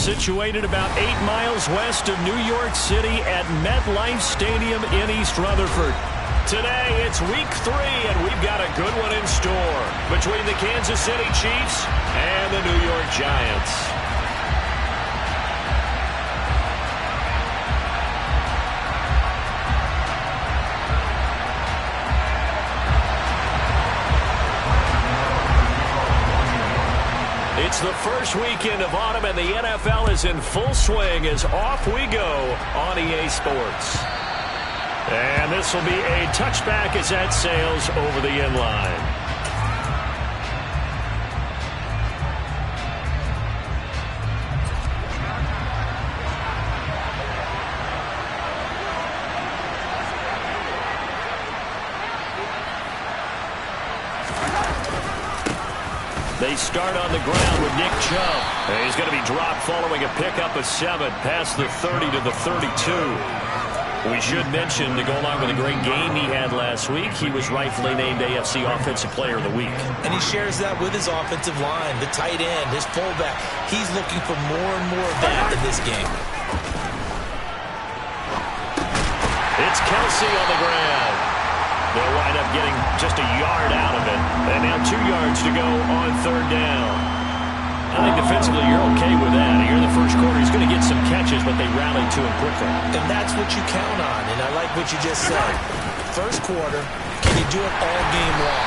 situated about 8 miles west of New York City at MetLife Stadium in East Rutherford. Today, it's week 3, and we've got a good one in store between the Kansas City Chiefs and the New York Giants. It's the first weekend of autumn, and the NFL is in full swing as off we go on EA Sports. And this will be a touchback as that sails over the end line. They start on the ground with Nick Chubb. He's going to be dropped following a pickup of 7 past the 30 to the 32. We should mention, to go along with a great game he had last week, he was rightfully named AFC Offensive Player of the Week. And he shares that with his offensive line, the tight end, his fullback. He's looking for more and more of that in this game. It's Kelsey on the ground. They'll wind up getting just a yard out of it. And now 2 yards to go on 3rd down. I think defensively you're okay with that. Here in the first quarter, he's going to get some catches, but they rallied to him quickly. And that's what you count on, and I like what you just said. First quarter, can you do it all game long?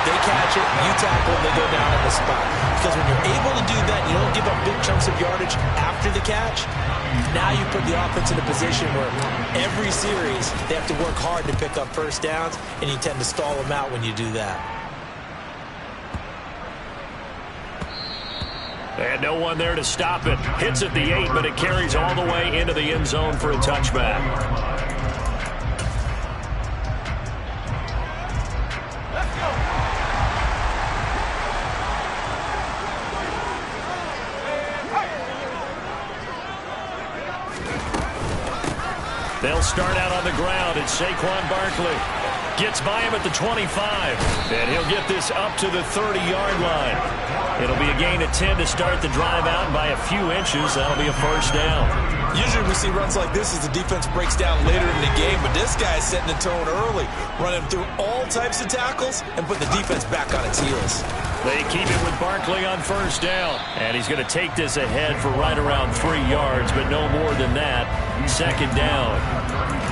They catch it, you tackle, they go down on the spot. Because when you're able to do that, you don't give up big chunks of yardage after the catch. Now you put the offense in a position where every series they have to work hard to pick up first downs, and you tend to stall them out when you do that. And no one there to stop it. Hits at the 8, but it carries all the way into the end zone for a touchback. They'll start out on the ground. It's Saquon Barkley. Gets by him at the 25. And he'll get this up to the 30-yard line. It'll be a gain of 10 to start the drive out, and by a few inches, that'll be a first down. Usually we see runs like this as the defense breaks down later in the game, but this guy's setting the tone early, running through all types of tackles and put the defense back on its heels. They keep it with Barkley on first down, and he's going to take this ahead for right around 3 yards, but no more than that. 2nd down.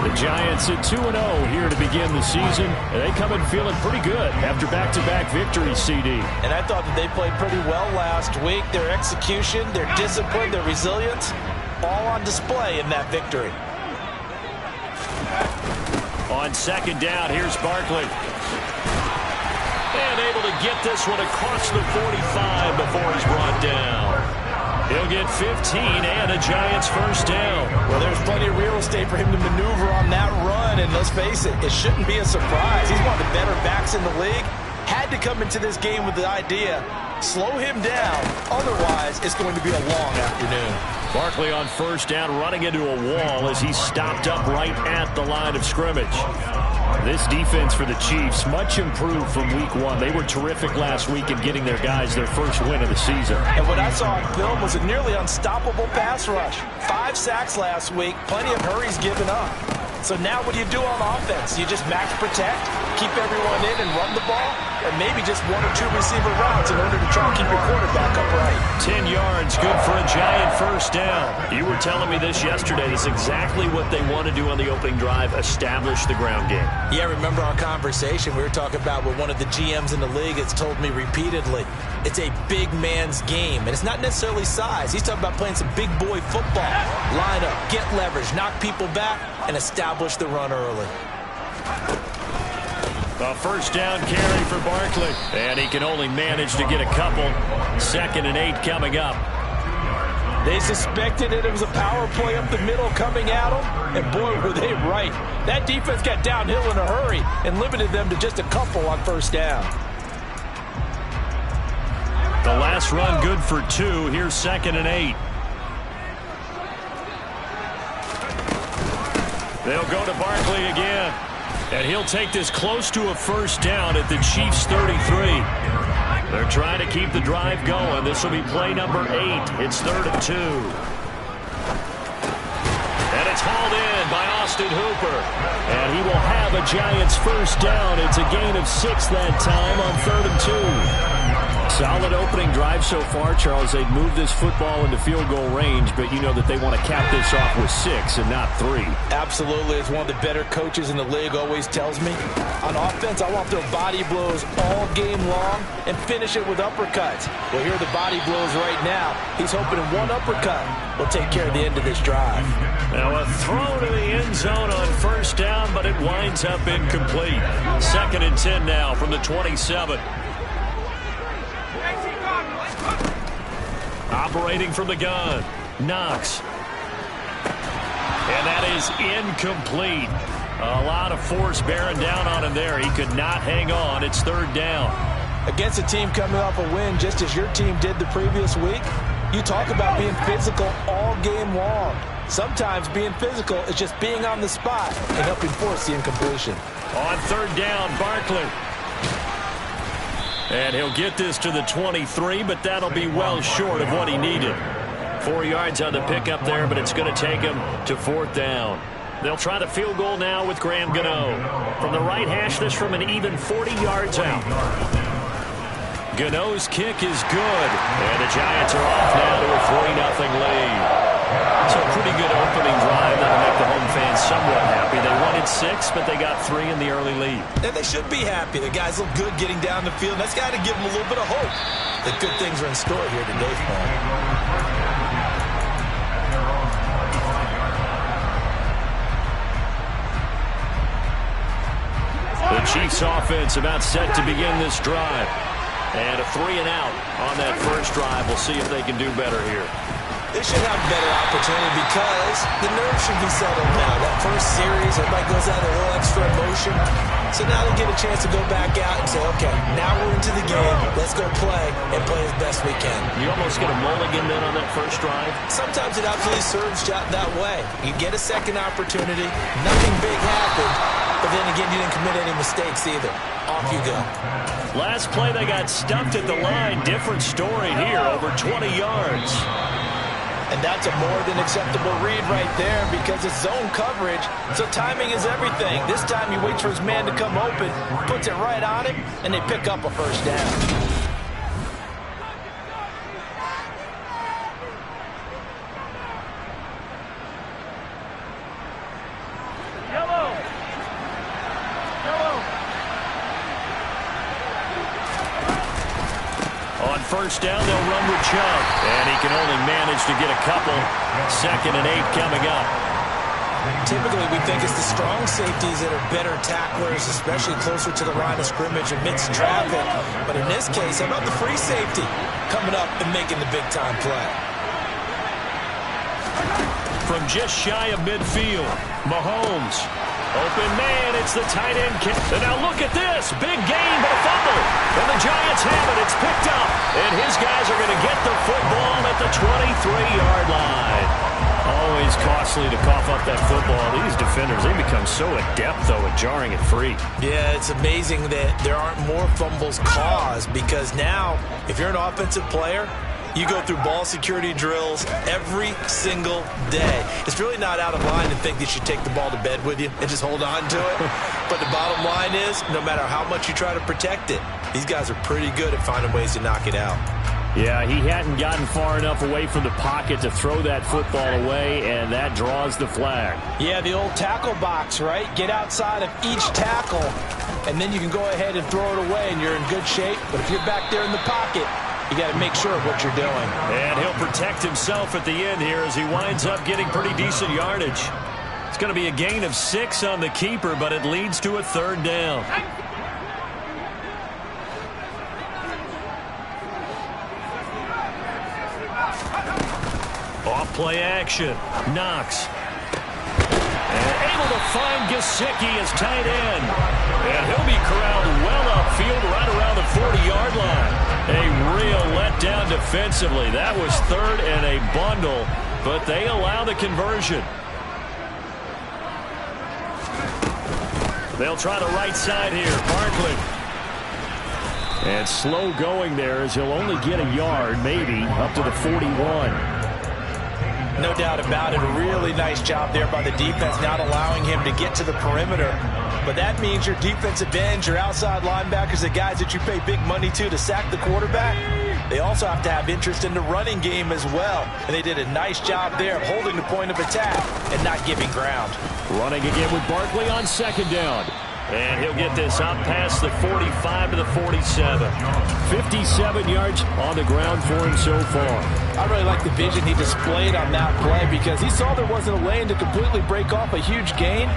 The Giants at 2-0 here to begin the season, and they come in feeling pretty good after back-to-back victories, CD. And I thought that they played pretty well last week. Their execution, their discipline, their resilience, all on display in that victory. On 2nd down, here's Barkley. And able to get this one across the 45 before he's brought down. He'll get 15 and a Giants first down. Well, there's plenty of real estate for him to maneuver on that run, and let's face it, it shouldn't be a surprise. He's one of the better backs in the league. Had to come into this game with the idea, slow him down, otherwise it's going to be a long afternoon. Barkley on first down, running into a wall as he's stopped up right at the line of scrimmage. This defense for the Chiefs, much improved from week 1. They were terrific last week in getting their guys their first win of the season. And what I saw on film was a nearly unstoppable pass rush. 5 sacks last week, plenty of hurries given up. So now what do you do on offense? You just max protect, keep everyone in and run the ball, or maybe just 1 or 2 receiver routes in order to try and keep your quarterback upright. 10 yards, good for a Giant first down. You were telling me this yesterday. This is exactly what they want to do on the opening drive, establish the ground game. Yeah, remember our conversation. We were talking about what one of the GMs in the league has told me repeatedly. It's a big man's game, and it's not necessarily size. He's talking about playing some big boy football. Line up, get leverage, knock people back, and establish the run early. A first down carry for Barkley, and he can only manage to get a couple. 2nd and 8 coming up. They suspected it was a power play up the middle coming at them, and boy, were they right. That defense got downhill in a hurry and limited them to just a couple on first down. The last run good for 2. Here's 2nd and 8. They'll go to Barkley again. And he'll take this close to a first down at the Chiefs' 33. They're trying to keep the drive going. This will be play number 8. It's 3rd and 2. And it's hauled in by Austin Hooper. And he will have a Giants first down. It's a gain of 6 that time on 3rd and 2. Solid opening drive so far, Charles. They've moved this football into field goal range, but you know that they want to cap this off with 6 and not 3. Absolutely. As one of the better coaches in the league always tells me, on offense, I want their body blows all game long and finish it with uppercuts. Well, here are the body blows right now. He's hoping one uppercut will take care of the end of this drive. Now a throw to the end zone on first down, but it winds up incomplete. 2nd and 10 now from the 27. Operating from the gun, Knox. And that is incomplete. A lot of force bearing down on him there. He could not hang on. It's 3rd down. Against a team coming off a win just as your team did the previous week, you talk about being physical all game long. Sometimes being physical is just being on the spot and helping force the incompletion. On 3rd down, Barkley. And he'll get this to the 23, but that'll be well short of what he needed. 4 yards on the pickup there, but it's going to take him to 4th down. They'll try the field goal now with Graham Gano. From the right hash, this from an even 40 yards out. Gano's kick is good, and the Giants are off now to a 3-0 lead. So a pretty good opening drive that'll make the home fans somewhat happy. They wanted 6, but they got 3 in the early lead. And they should be happy. The guys look good getting down the field. That's got to give them a little bit of hope that good things are in store here today, Paul. The Chiefs offense about set to begin this drive. And a 3-and-out on that first drive. We'll see if they can do better here. They should have a better opportunity because the nerves should be settled now. That first series, everybody goes out a little extra emotion. So now they get a chance to go back out and say, okay, now we're into the game. Let's go play and play as best we can. You almost get a mulligan then on that first drive? Sometimes it absolutely serves that way. You get a second opportunity. Nothing big happened. But then again, you didn't commit any mistakes either. Off you go. Last play, they got stumped at the line. Different story here, over 20 yards. And that's a more than acceptable read right there because it's zone coverage, so timing is everything. This time he waits for his man to come open, puts it right on him, and they pick up a first down. First down, they'll run with Chubb. And he can only manage to get a couple. 2nd and 8 coming up. Typically, we think it's the strong safeties that are better tacklers, especially closer to the line of scrimmage amidst traffic. But in this case, how about the free safety coming up and making the big-time play? From just shy of midfield, Mahomes. Open man, it's the tight end kick. And now look at this. Big gain, but a fumble. And the Giants have it. It's picked up. And his guys are going to get the football at the 23-yard line. Always costly to cough up that football. These defenders, they become so adept, though, at jarring it free. Yeah, it's amazing that there aren't more fumbles caused because now, if you're an offensive player, you go through ball security drills every single day. It's really not out of line to think that you should take the ball to bed with you and just hold on to it. But the bottom line is, no matter how much you try to protect it, these guys are pretty good at finding ways to knock it out. Yeah, he hadn't gotten far enough away from the pocket to throw that football away, and that draws the flag. Yeah, the old tackle box, right? Get outside of each tackle, and then you can go ahead and throw it away, and you're in good shape. But if you're back there in the pocket, you got to make sure of what you're doing. And he'll protect himself at the end here as he winds up getting pretty decent yardage. It's going to be a gain of 6 on the keeper, but it leads to a 3rd down. Off play action. Knox. And able to find Gesicki as tight end. And he'll be corralled well upfield right around the 40-yard line. A real letdown defensively. That was 3rd and a bundle, but they allow the conversion. They'll try the right side here. Barkley. And slow going there as he'll only get a yard, maybe, up to the 41. No doubt about it. A really nice job there by the defense, not allowing him to get to the perimeter. But that means your defensive ends, your outside linebackers, the guys that you pay big money to sack the quarterback, they also have to have interest in the running game as well. And they did a nice job there of holding the point of attack and not giving ground. Running again with Barkley on second down. And he'll get this up past the 45 to the 47. 57 yards on the ground for him so far. I really like the vision he displayed on that play because he saw there wasn't a lane to completely break off a huge gain.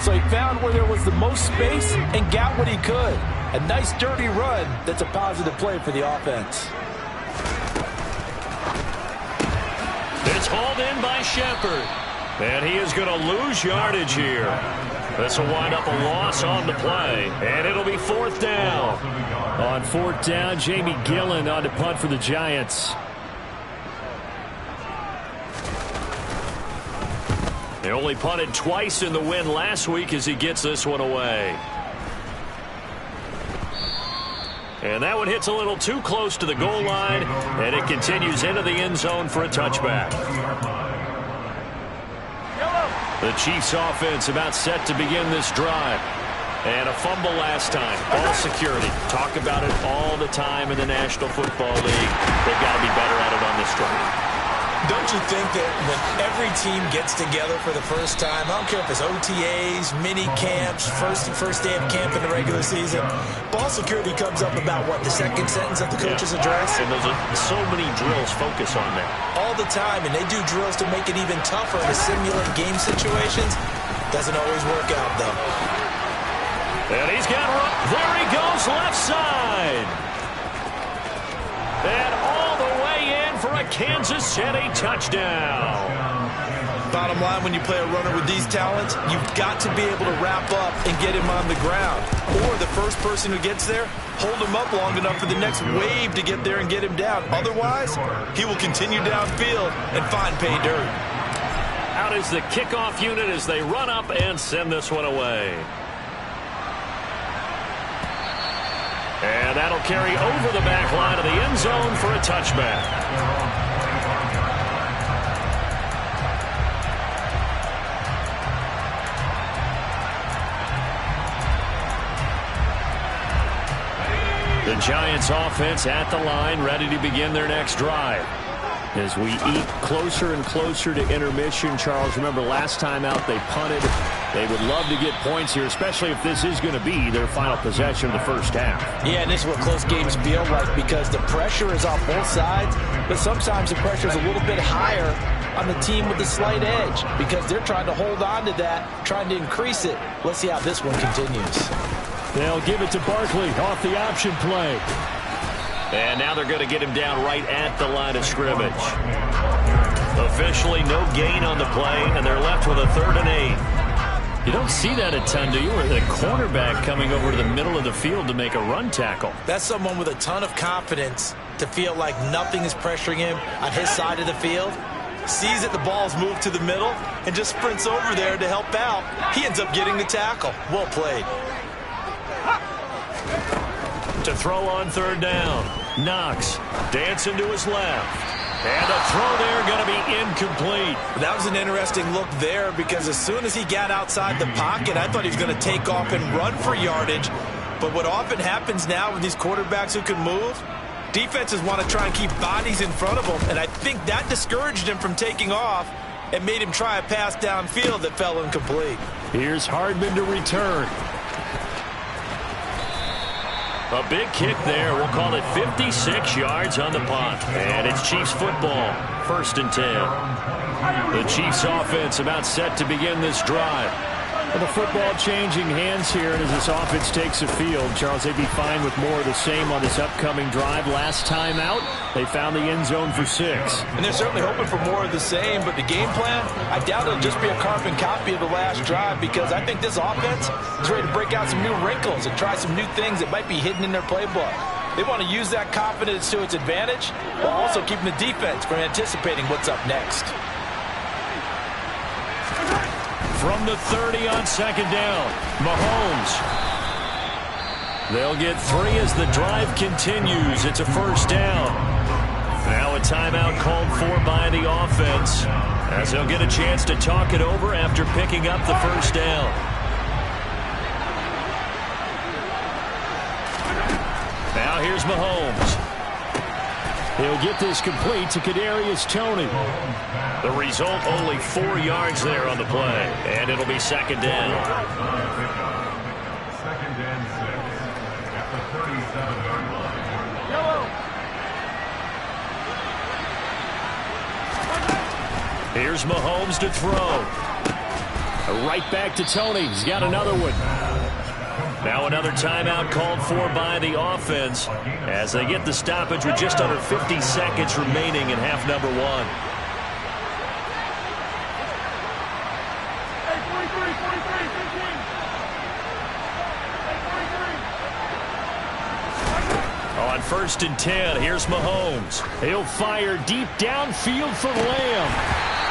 So he found where there was the most space and got what he could. A nice dirty run that's a positive play for the offense. It's hauled in by Shepard. And he is going to lose yardage here. This will wind up a loss on the play. And it'll be fourth down. On fourth down, Jamie Gillen on to punt for the Giants. They only punted twice in the win last week as he gets this one away. And that one hits a little too close to the goal line, and it continues into the end zone for a touchback. The Chiefs offense about set to begin this drive. And a fumble last time. Ball security. Talk about it all the time in the National Football League. They've got to be better at it on this drive. Don't you think that when every team gets together for the first time, I don't care if it's OTAs, mini camps, first day of camp in the regular season, ball security comes up about, what, the second sentence of the coach's address? And there's so many drills focus on that. All the time, and they do drills to make it even tougher to simulate game situations. Doesn't always work out, though. And he's got run. There he goes, left side. And all the way in for a Kansas City touchdown. Bottom line, when you play a runner with these talents, you've got to be able to wrap up and get him on the ground. Or the first person who gets there, hold him up long enough for the next wave to get there and get him down. Otherwise, he will continue downfield and find pay dirt. Out is the kickoff unit as they run up and send this one away. And that'll carry over the back line of the end zone for a touchback. The Giants offense at the line, ready to begin their next drive. As we eat closer and closer to intermission, Charles, remember last time out they punted. They would love to get points here, especially if this is going to be their final possession of the first half. Yeah, and this is what close games feel like because the pressure is on both sides, but sometimes the pressure is a little bit higher on the team with the slight edge because they're trying to hold on to that, trying to increase it. Let's see how this one continues. They'll give it to Barkley off the option play. And now they're going to get him down right at the line of scrimmage. Officially no gain on the play, and they're left with a 3rd and 8. You don't see that a ton, do you? With a cornerback coming over to the middle of the field to make a run tackle. That's someone with a ton of confidence to feel like nothing is pressuring him on his side of the field. Sees that the ball's moved to the middle and just sprints over there to help out. He ends up getting the tackle. Well played. To throw on 3rd down. Knox dancing to his left. And a throw there going to be incomplete. That was an interesting look there because as soon as he got outside the pocket, I thought he was going to take off and run for yardage. But what often happens now with these quarterbacks who can move, defenses want to try and keep bodies in front of them. And I think that discouraged him from taking off and made him try a pass downfield that fell incomplete. Here's Hardman to return. A big kick there. We'll call it 56 yards on the punt. And it's Chiefs football. 1st and 10. The Chiefs offense about set to begin this drive. And the football changing hands here, and as this offense takes the field, Charles, they'd be fine with more of the same on this upcoming drive. Last time out, they found the end zone for 6. And they're certainly hoping for more of the same, but the game plan, I doubt it'll just be a carbon copy of the last drive because I think this offense is ready to break out some new wrinkles and try some new things that might be hidden in their playbook. They want to use that confidence to its advantage while also keeping the defense from anticipating what's up next. From the 30 on 2nd down, Mahomes. They'll get 3 as the drive continues. It's a first down. Now a timeout called for by the offense, as they'll get a chance to talk it over after picking up the first down. Now here's Mahomes. He'll get this complete to Kadarius Toney. The result, only 4 yards there on the play, and it'll be second down. Second and 6 at the 37-yard line. Here's Mahomes to throw. Right back to Toney. He's got another one. Now another timeout called for by the offense as they get the stoppage with just under 50 seconds remaining in half number 1. On 1st and 10, here's Mahomes. He'll fire deep downfield for Lamb.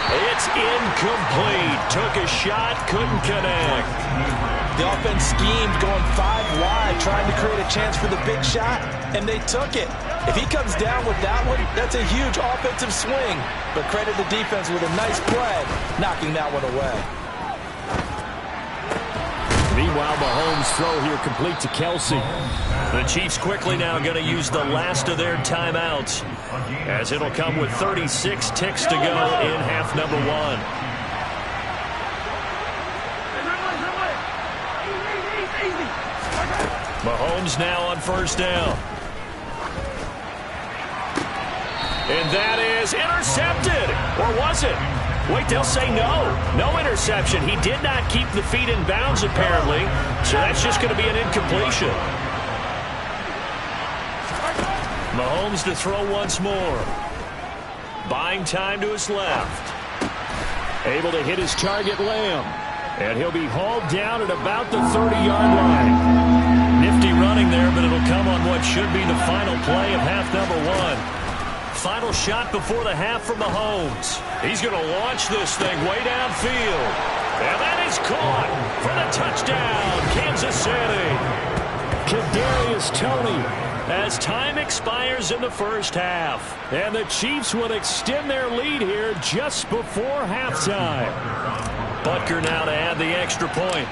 It's incomplete. Took a shot, couldn't connect. The offense schemed going 5 wide, trying to create a chance for the big shot, and they took it. If he comes down with that one, that's a huge offensive swing. But credit the defense with a nice play, knocking that one away. Meanwhile, Mahomes' throw here complete to Kelsey. The Chiefs quickly now going to use the last of their timeouts, as it'll come with 36 ticks to go in half number 1. Mahomes now on 1st down. And that is intercepted. Or was it? Wait, they'll say no. No interception. He did not keep the feet in bounds, apparently. So that's just going to be an incompletion. Mahomes to throw once more. Buying time to his left. Able to hit his target, Lamb. And he'll be hauled down at about the 30-yard line. Nifty running there, but it'll come on what should be the final play of half number 1. Final shot before the half from Mahomes. He's going to launch this thing way downfield. And that is caught for the touchdown, Kansas City. Kadarius Toney, as time expires in the first half. And the Chiefs will extend their lead here just before halftime. Butker now to add the extra point.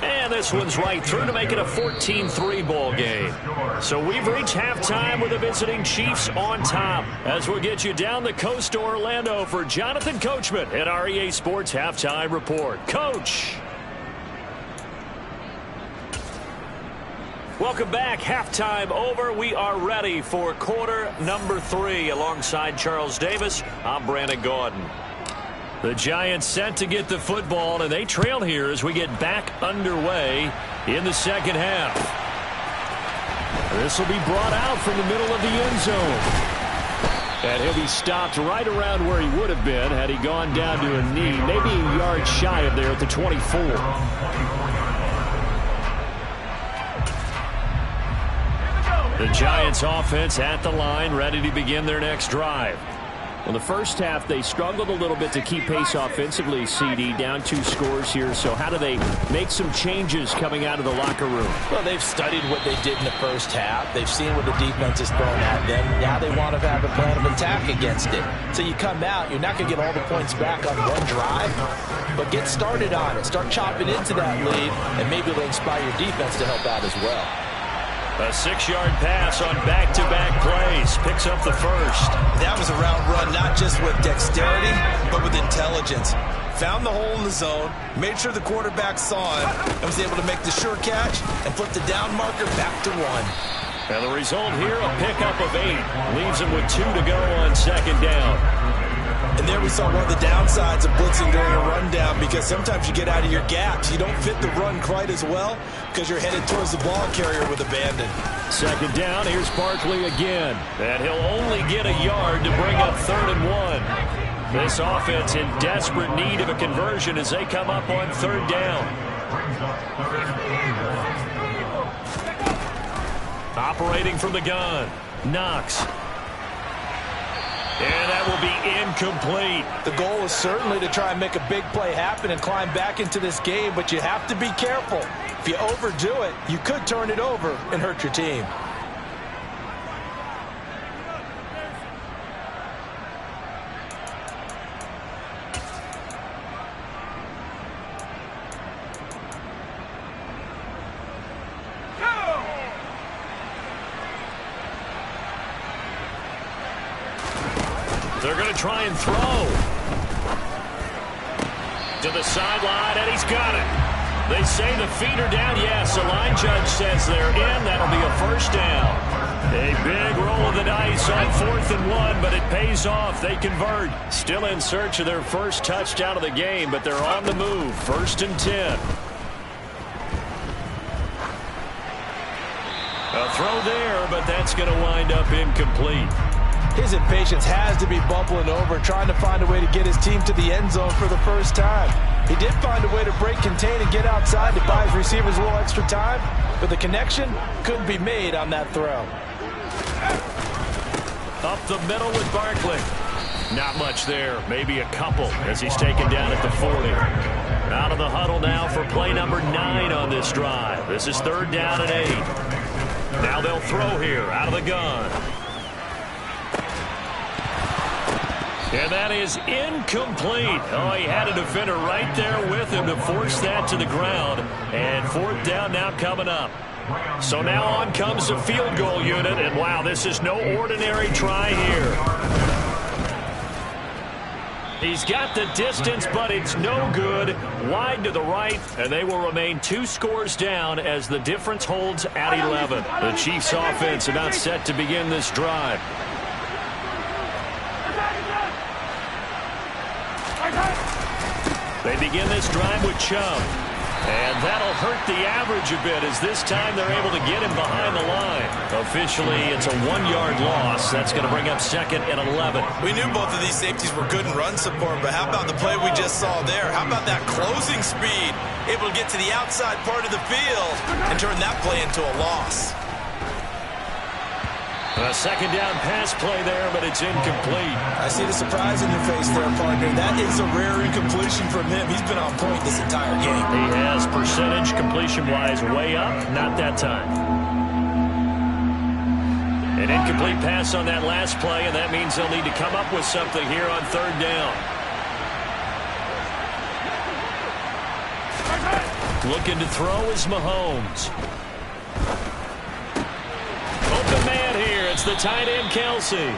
And this one's right through to make it a 14-3 ball game. So we've reached halftime with the visiting Chiefs on top, as we'll get you down the coast to Orlando for Jonathan Coachman at our EA Sports Halftime Report. Coach. Welcome back. Halftime over. We are ready for quarter number 3. Alongside Charles Davis, I'm Brandon Gaudin. The Giants set to get the football, and they trail here as we get back underway in the second half. This will be brought out from the middle of the end zone. And he'll be stopped right around where he would have been had he gone down to a knee, maybe a yard shy of there at the 24. The Giants offense at the line, ready to begin their next drive. Well, the first half, they struggled a little bit to keep pace offensively, CD, down 2 scores here. So how do they make some changes coming out of the locker room? Well, they've studied what they did in the first half. They've seen what the defense has thrown at them. Now they want to have a plan of attack against it. So you come out, you're not going to get all the points back on one drive, but get started on it. Start chopping into that lead, and maybe it'll inspire your defense to help out as well. A 6-yard pass on back-to-back plays. Picks up the first. That was a route run, not just with dexterity, but with intelligence. Found the hole in the zone, made sure the quarterback saw it, and was able to make the sure catch and flip the down marker back to 1. And the result here, a pickup of 8. Leaves him with 2 to go on second down. And there we saw one of the downsides of blitzing during a rundown, because sometimes you get out of your gaps. You don't fit the run quite as well because you're headed towards the ball carrier with abandon. Second down, here's Barkley again. And he'll only get a yard to bring up 3rd and 1. This offense in desperate need of a conversion as they come up on 3rd down. Operating from the gun, Knox. And that will be incomplete. The goal is certainly to try and make a big play happen and climb back into this game, but you have to be careful. If you overdo it, you could turn it over and hurt your team. They're going to try and throw. To the sideline, and he's got it. They say the feet are down. Yes, the line judge says they're in. That'll be a first down. A big roll of the dice on 4th and 1, but it pays off. They convert. Still in search of their first touchdown of the game, but they're on the move. 1st and 10. A throw there, but that's going to wind up incomplete. His impatience has to be bubbling over, trying to find a way to get his team to the end zone for the first time. He did find a way to break contain and get outside to buy his receivers a little extra time, but the connection couldn't be made on that throw. Up the middle with Barkley. Not much there, maybe a couple as he's taken down at the 40. Out of the huddle now for play number 9 on this drive. This is 3rd down and 8. Now they'll throw here out of the gun. And that is incomplete. Oh, he had a defender right there with him to force that to the ground. And 4th down now coming up. So now on comes the field goal unit. And wow, this is no ordinary try here. He's got the distance, but it's no good. Wide to the right, and they will remain 2 scores down as the difference holds at 11. The Chiefs offense about set to begin this drive. They begin this drive with Chubb. And that'll hurt the average a bit as this time they're able to get him behind the line. Officially, it's a 1-yard loss. That's going to bring up 2nd and 11. We knew both of these safeties were good in run support, but how about the play we just saw there? How about that closing speed? Able to get to the outside part of the field and turn that play into a loss. A 2nd down pass play there, but it's incomplete. I see the surprise in your face there, partner. That is a rare incompletion from him. He's been on point this entire game. He has percentage completion-wise way up. Not that time. An incomplete pass on that last play, and that means they'll need to come up with something here on 3rd down. Looking to throw is Mahomes. Open man here. It's the tight end, Kelsey.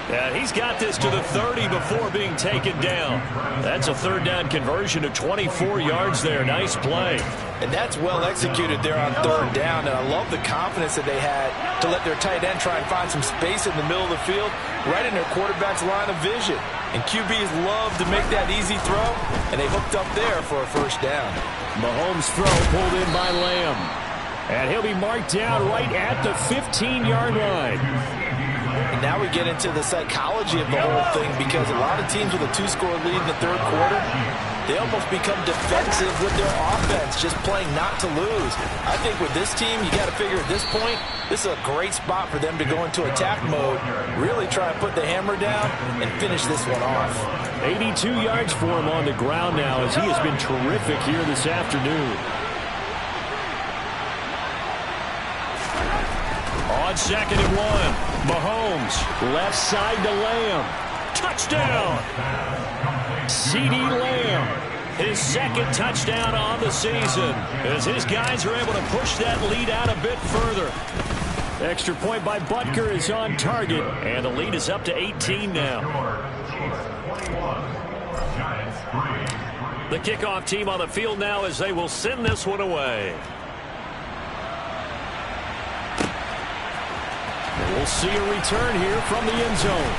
Yeah, he's got this to the 30 before being taken down. That's a 3rd down conversion of 24 yards there. Nice play. And that's well executed there on 3rd down. And I love the confidence that they had to let their tight end try and find some space in the middle of the field, right in their quarterback's line of vision. And QBs love to make that easy throw, and they hooked up there for a 1st down. Mahomes' throw pulled in by Lamb. And he'll be marked down right at the 15-yard line. And now we get into the psychology of the whole thing, because a lot of teams with a 2-score lead in the 3rd quarter, they almost become defensive with their offense, just playing not to lose. I think with this team, you got to figure at this point, this is a great spot for them to go into attack mode, really try and put the hammer down and finish this one off. 82 yards for him on the ground now, as he has been terrific here this afternoon. On 2nd and 1, Mahomes, left side to Lamb. Touchdown! CeeDee Lamb, his 2nd touchdown on the season, as his guys are able to push that lead out a bit further. Extra point by Butker is on target, and the lead is up to 18 now. The kickoff team on the field now as they will send this one away. We'll see a return here from the end zone.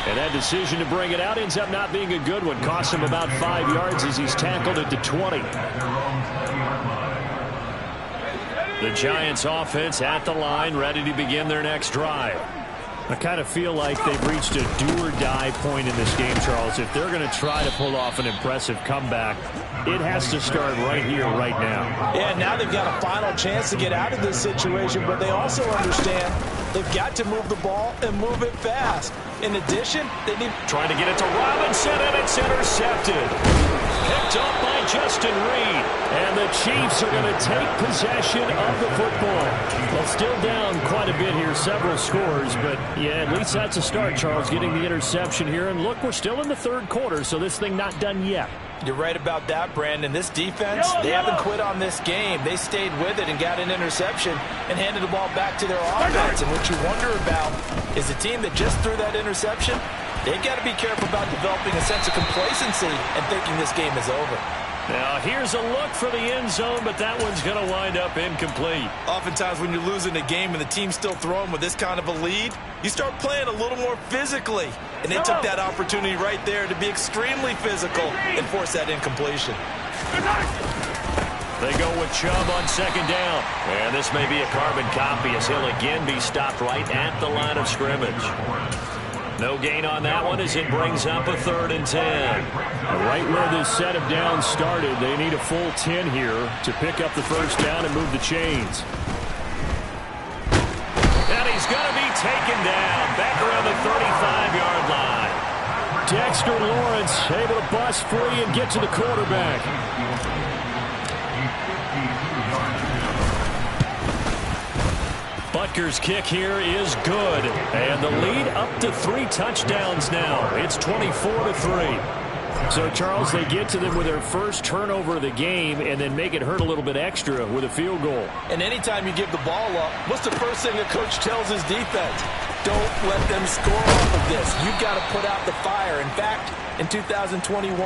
And that decision to bring it out ends up not being a good one. Costs him about 5 yards as he's tackled at the 20. The Giants offense at the line, ready to begin their next drive. I kind of feel like they've reached a do-or-die point in this game, Charles. If they're going to try to pull off an impressive comeback, it has to start right here, right now. Yeah, now they've got a final chance to get out of this situation, but they also understand they've got to move the ball and move it fast. In addition, they need... Trying to get it to Robinson, and it's intercepted. Picked up by Justin Reed. And the Chiefs are going to take possession of the football. Well, still down quite a bit here, several scores. But, yeah, at least that's a start, Charles, getting the interception here. And, look, we're still in the third quarter, so this thing not done yet. You're right about that, Brandon. This defense, they haven't quit on this game. They stayed with it and got an interception and handed the ball back to their offense. And what you wonder about is the team that just threw that interception, they've got to be careful about developing a sense of complacency and thinking this game is over. Now, here's a look for the end zone, but that one's going to wind up incomplete. Oftentimes when you're losing a game and the team's still throwing with this kind of a lead, you start playing a little more physically. And they took that opportunity right there to be extremely physical and force that incompletion. They go with Chubb on second down. And this may be a carbon copy as he'll again be stopped right at the line of scrimmage. No gain on that one as it brings up a 3rd and 10. Right where this set of downs started, they need a full 10 here to pick up the first down and move the chains. And he's going to be taken down back around the 35-yard line. Dexter Lawrence able to bust free and get to the quarterback. Butker's kick here is good. And the lead up to 3 touchdowns now. It's 24-3. So, Charles, they get to them with their first turnover of the game and then make it hurt a little bit extra with a field goal. And anytime you give the ball up, what's the first thing the coach tells his defense? Don't let them score off of this. You've got to put out the fire. In fact, in 2021,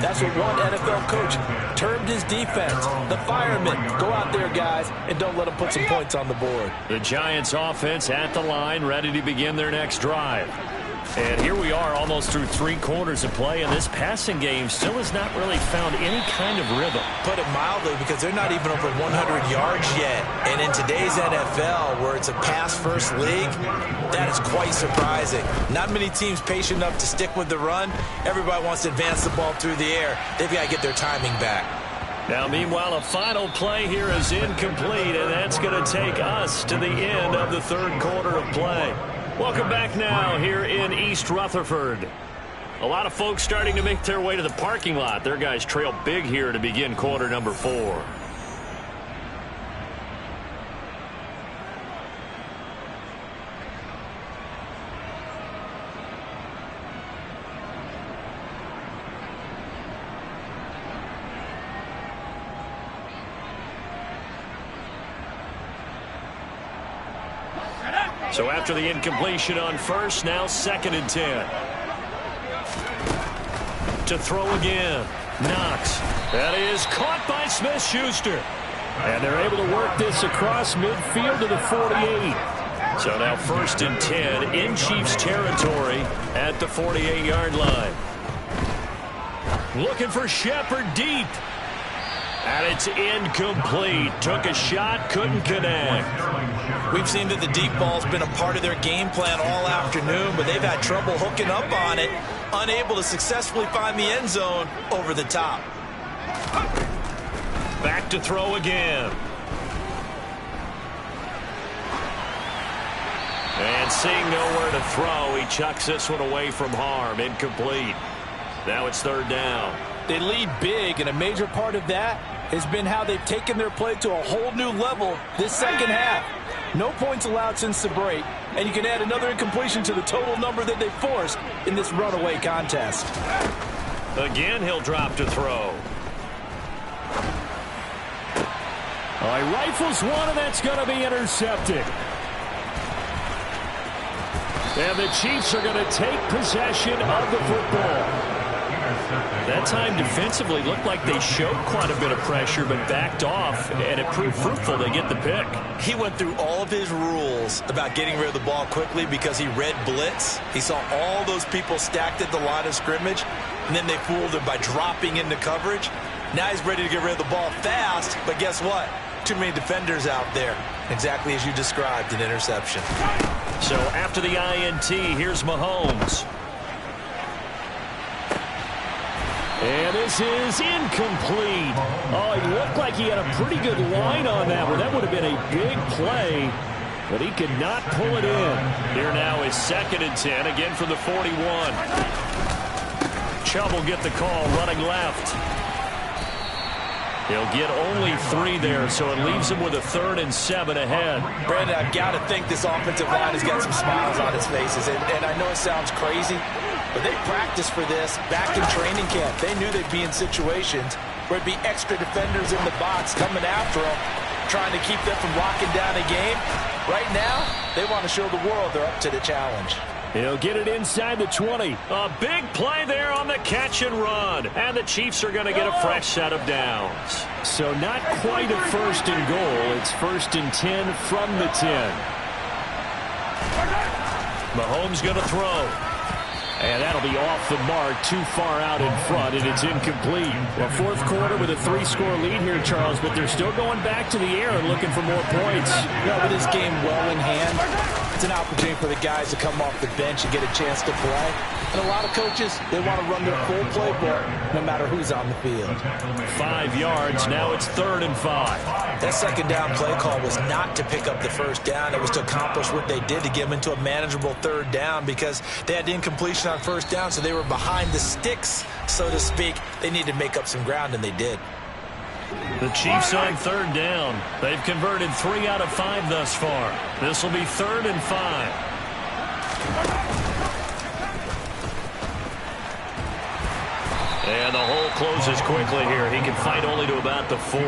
that's what one NFL coach termed his defense. The firemen. Go out there, guys, and don't let them put some points on the board. The Giants offense at the line, ready to begin their next drive. And here we are almost through 3 quarters of play, and this passing game still has not really found any kind of rhythm. Put it mildly, because they're not even over 100 yards yet. And in today's NFL, where it's a pass-first league, that is quite surprising. Not many teams patient enough to stick with the run. Everybody wants to advance the ball through the air. They've got to get their timing back. Now, meanwhile, a final play here is incomplete, and that's going to take us to the end of the 3rd quarter of play. Welcome back now here in East Rutherford. A lot of folks starting to make their way to the parking lot. Their guys trail big here to begin quarter number 4. So after the incompletion on first, now 2nd and 10. To throw again. Knox. That is caught by Smith-Schuster. And they're able to work this across midfield to the 48. So now 1st and 10 in Chiefs territory at the 48-yard line. Looking for Shepard deep. And it's incomplete. Took a shot, couldn't connect. We've seen that the deep ball's been a part of their game plan all afternoon, but they've had trouble hooking up on it, unable to successfully find the end zone over the top. Back to throw again. And seeing nowhere to throw, he chucks this one away from harm. Incomplete. Now it's 3rd down. They lead big, and a major part of that has been how they've taken their play to a whole new level this second half. No points allowed since the break, and you can add another incompletion to the total number that they forced in this runaway contest. Again, he'll drop to throw. He rifles one, and that's going to be intercepted. And the Chiefs are going to take possession of the football. That time defensively looked like they showed quite a bit of pressure but backed off, and it proved fruitful. They get the pick. He went through all of his rules about getting rid of the ball quickly because he read blitz. He saw all those people stacked at the line of scrimmage, and then they fooled him by dropping into coverage. Now he's ready to get rid of the ball fast, but guess what? Too many defenders out there. Exactly as you described, an interception. So after the INT, here's Mahomes. And this is incomplete. Oh, it looked like he had a pretty good line on that one. That would have been a big play. but he could not pull it in. Here now is 2nd and 10, again from the 41. Chubb will get the call running left. He'll get only 3 there, so it leaves him with a 3rd and 7 ahead. Brandon, I've got to think this offensive line has got some smiles on its faces. And I know it sounds crazy, but they practiced for this back in training camp. They knew they'd be in situations where it'd be extra defenders in the box coming after them, trying to keep them from locking down a game. Right now, they want to show the world they're up to the challenge. He'll get it inside the 20. A big play there on the catch and run. And the Chiefs are going to get a fresh set of downs. So not quite a 1st and goal. It's 1st and 10 from the 10. Mahomes going to throw. And that'll be off the mark, too far out in front, and it's incomplete. Well, 4th quarter with a 3-score lead here, Charles, but they're still going back to the air and looking for more points. Yeah, with this game well in hand, it's an opportunity for the guys to come off the bench and get a chance to play. And a lot of coaches, they want to run their full playbook no matter who's on the field. 5 yards. Now it's 3rd and 5. That 2nd down play call was not to pick up the 1st down. It was to accomplish what they did to get them into a manageable 3rd down because they had incompletion on 1st down, so they were behind the sticks, so to speak. They needed to make up some ground, and they did. The Chiefs on 3rd down. They've converted 3 out of 5 thus far. This will be 3rd and 5. And the hole closes quickly here. He can fight only to about the 4.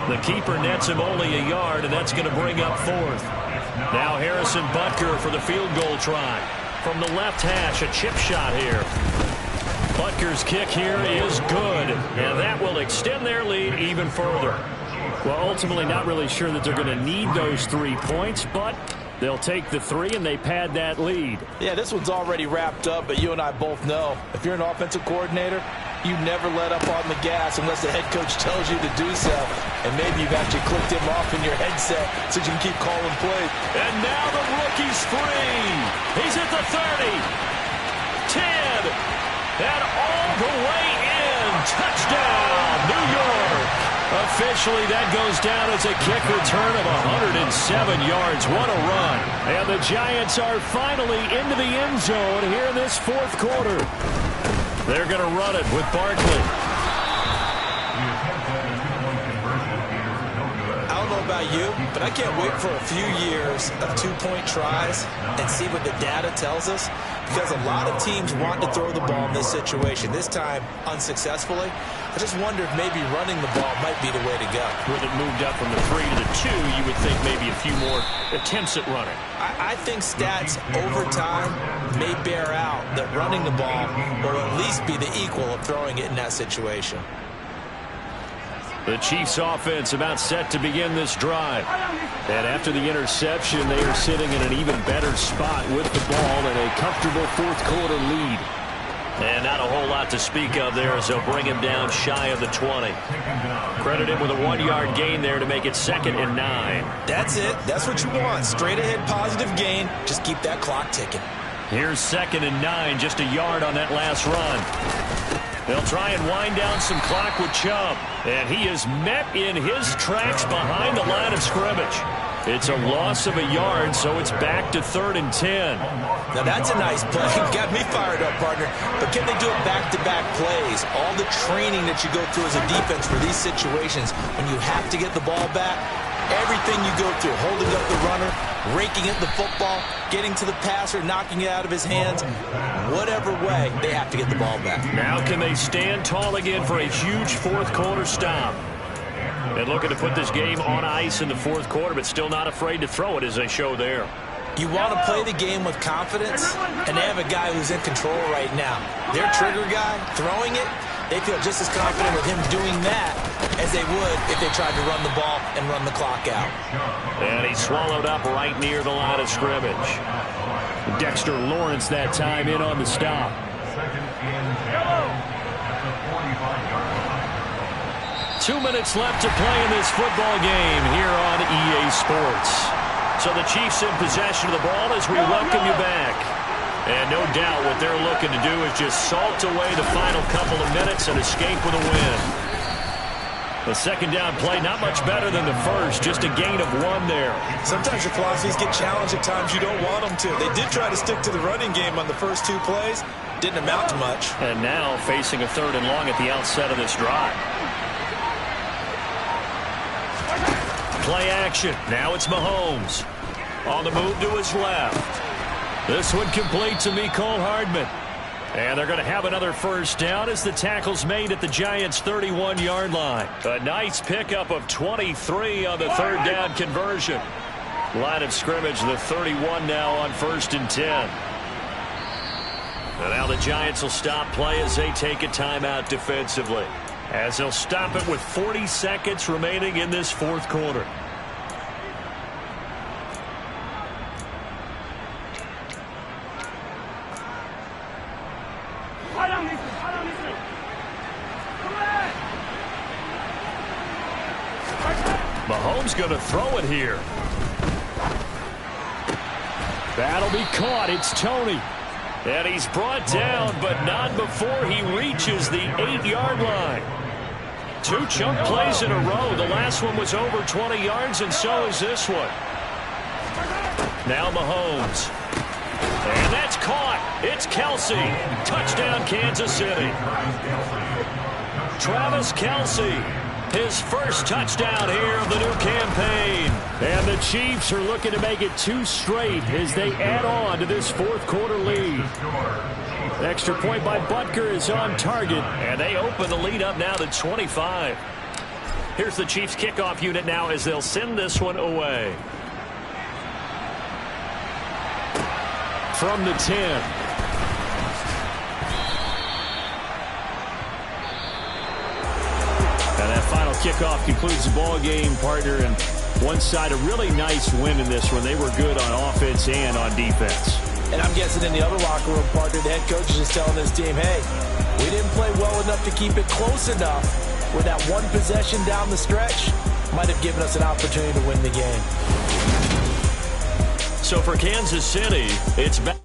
The keeper nets him only a yard, and that's going to bring up 4th. Now Harrison Butker for the field goal try. From the left hash, a chip shot here. Butker's kick here is good, and that will extend their lead even further. Well, ultimately not really sure that they're going to need those 3 points, but they'll take the 3 and they pad that lead. Yeah, this one's already wrapped up, but you and I both know if you're an offensive coordinator, you never let up on the gas unless the head coach tells you to do so. And maybe you've actually clicked him off in your headset so you can keep calling plays. And now the rookie's free. He's at the 30. 10. And all the way in. Touchdown, New York. Officially, that goes down as a kick return of 107 yards. What a run. And the Giants are finally into the end zone here in this 4th quarter. They're going to run it with Barkley. I don't know about you, but I can't wait for a few years of 2-point tries and see what the data tells us, because a lot of teams want to throw the ball in this situation, this time unsuccessfully. I just wonder if maybe running the ball might be the way to go. With it moved up from the 3 to the 2, you would think maybe a few more attempts at running. I think stats over time may bear out that running the ball will at least be the equal of throwing it in that situation. The Chiefs offense about set to begin this drive. And after the interception, they are sitting in an even better spot with the ball and a comfortable 4th quarter lead. And not a whole lot to speak of there as they'll bring him down shy of the 20. Credit him with a 1-yard gain there to make it 2nd and 9. That's it. That's what you want. Straight ahead positive gain. Just keep that clock ticking. Here's 2nd and 9, just a yard on that last run. They'll try and wind down some clock with Chubb. And he is met in his tracks behind the line of scrimmage. It's a loss of a yard, so it's back to 3rd and 10. Now that's a nice play. Got me fired up, partner. But can they do it back-to-back plays? All the training that you go through as a defense for these situations, when you have to get the ball back, everything you go through, holding up the runner, raking at the football, getting to the passer, knocking it out of his hands, whatever way, they have to get the ball back. Now can they stand tall again for a huge 4th quarter stop? And looking to put this game on ice in the 4th quarter, but still not afraid to throw it as they show there. You want to play the game with confidence, and they have a guy who's in control right now. Their trigger guy, throwing it, they feel just as confident with him doing that as they would if they tried to run the ball and run the clock out. And he's swallowed up right near the line of scrimmage. Dexter Lawrence that time in on the stop. 2 minutes left to play in this football game here on EA Sports. So the Chiefs in possession of the ball as we welcome you back. And no doubt what they're looking to do is just salt away the final couple of minutes and escape with a win. The second down play, not much better than the first, just a gain of 1 there. Sometimes your philosophies get challenged at times you don't want them to. They did try to stick to the running game on the first 2 plays. Didn't amount to much. And now facing a 3rd and long at the outset of this drive. Play action. Now it's Mahomes. On the move to his left. This one complete to Mecole Hardman. And they're going to have another first down as the tackle's made at the Giants' 31-yard line. A nice pickup of 23 on the 3rd down conversion. Line of scrimmage, the 31 now on 1st and 10. And now the Giants will stop play as they take a timeout defensively. As they'll stop it with 40 seconds remaining in this 4th quarter. Mahomes going to throw it here. That'll be caught. It's Tony. And he's brought down, but not before he reaches the 8-yard line. 2 chunk plays in a row. The last one was over 20 yards, and so is this one. Now Mahomes. And that's caught. It's Kelsey. Touchdown, Kansas City. Travis Kelsey. His first touchdown here of the new campaign. And the Chiefs are looking to make it 2 straight as they add on to this 4th quarter lead. The extra point by Butker is on target, and they open the lead up now to 25. Here's the Chiefs kickoff unit now as they'll send this one away. From the 10. Final kickoff concludes the ball game, partner, and one side a really nice win in this one. They were good on offense and on defense. And I'm guessing in the other locker room, partner, the head coach is just telling this team, hey, we didn't play well enough to keep it close enough where that 1 possession down the stretch might have given us an opportunity to win the game. So for Kansas City, it's back.